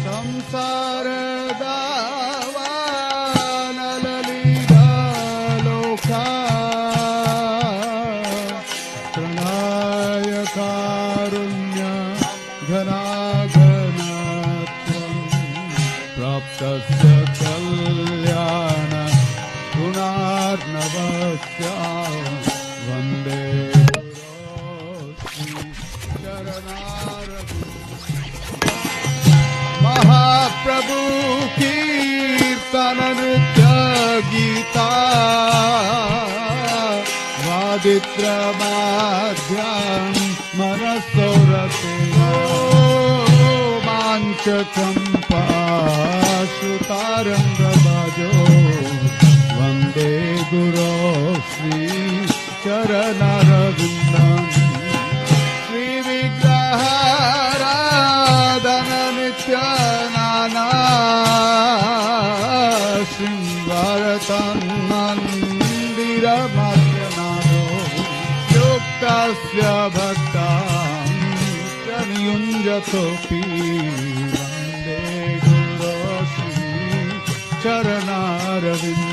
संसार दावानललीलालोका प्रणय कारुण्य घनाघनत्वं प्राप्तस्य कल्याण गुणार्णवस्य वन्दे महाप्रभु कीर्तन नृत्य गीता वादित्रमाद्यं मनसोरतेन माञ्चचम्पाश्रुतारं रवजो वन्दे गुरो श्री चरणारविन्दम् श्रीविग्रहाराधन नित्य नाना शृङ्गारतं मन्दिरमध्यनादो युक्तस्य भक्तां च नियुञ्जतोऽपि वन्दे गुरो श्री चरणारविन्दम्